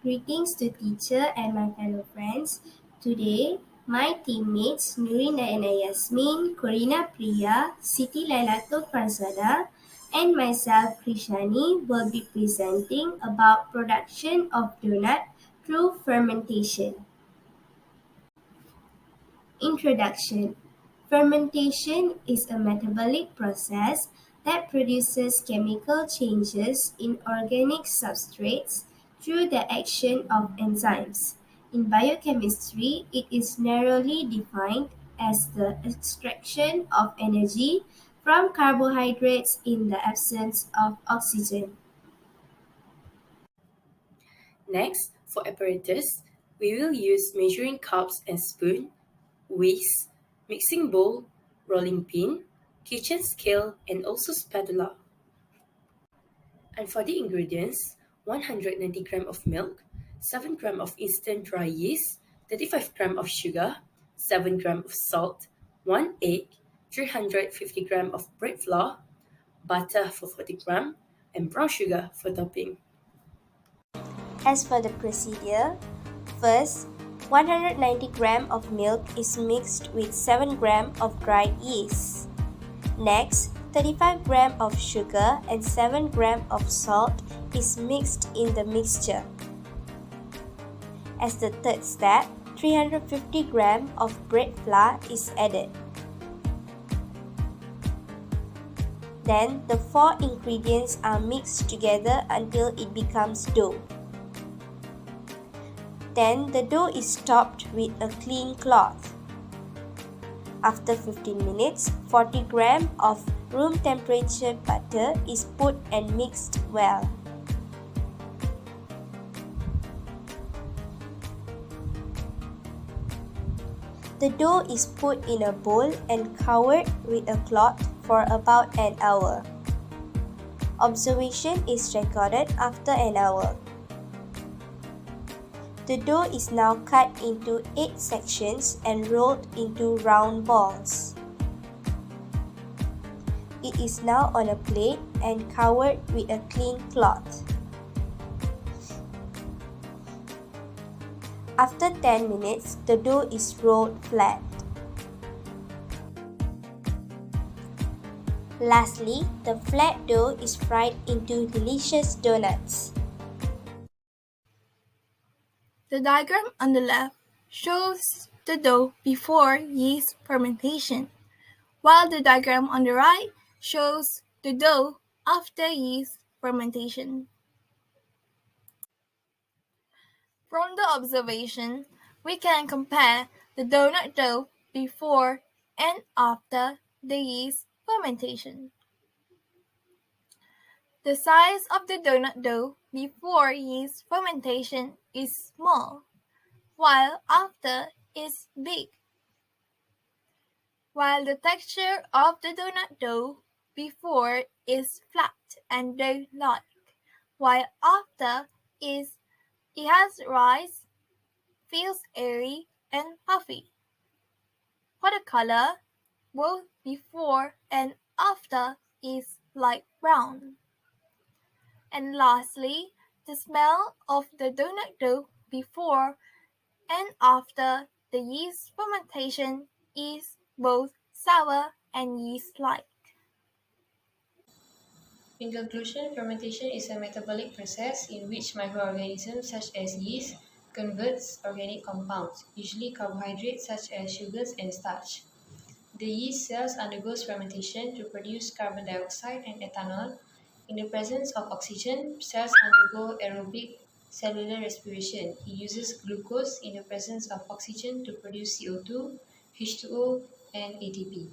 Greetings to teacher and my fellow friends. Today, my teammates Nurin and n-dayasmine, Koreenaa Priya, Siti Lailatul Farzana, and myself Krishani will be presenting about production of doughnut through fermentation. Introduction. Fermentation is a metabolic process that produces chemical changes in organic substrates through the action of enzymes. In biochemistry, it is narrowly defined as the extraction of energy from carbohydrates in the absence of oxygen. Next, for apparatus, we will use measuring cups and spoon, whisk, mixing bowl, rolling pin, kitchen scale, and also spatula. And for the ingredients, 190 gram of milk, 7 gram of instant dry yeast, 35 gram of sugar, 7 gram of salt, 1 egg, 350 gram of bread flour, butter for 40 gram, and brown sugar for topping. As for the procedure, first, 190 gram of milk is mixed with 7 gram of dried yeast. Next, 35 gram of sugar and 7 gram of salt is mixed in the mixture. As the third step, 350 gram of bread flour is added. Then, the four ingredients are mixed together until it becomes dough. Then the dough is topped with a clean cloth. After 15 minutes, 40 gram of room temperature butter is put and mixed well. The dough is put in a bowl and covered with a cloth for about an hour. Observation is recorded after an hour. The dough is now cut into 8 sections and rolled into round balls. It is now on a plate and covered with a clean cloth. After 10 minutes, the dough is rolled flat. Lastly, the flat dough is fried into delicious doughnuts. The diagram on the left shows the dough before yeast fermentation, while the diagram on the right shows the dough after yeast fermentation. From the observation, we can compare the doughnut dough before and after the yeast fermentation. The size of the doughnut dough before yeast fermentation is small, while after is big. While the texture of the doughnut dough before is flat and dough-like, while after is it has rise, feels airy and puffy. For the color, both before and after is light brown. And lastly, the smell of the doughnut dough before and after the yeast fermentation is both sour and yeast-like. In conclusion, fermentation is a metabolic process in which microorganisms such as yeast converts organic compounds, usually carbohydrates such as sugars and starch. The yeast cells undergoes fermentation to produce carbon dioxide and ethanol. In the presence of oxygen, cells undergo aerobic cellular respiration. It uses glucose in the presence of oxygen to produce CO2, H2O, and ATP.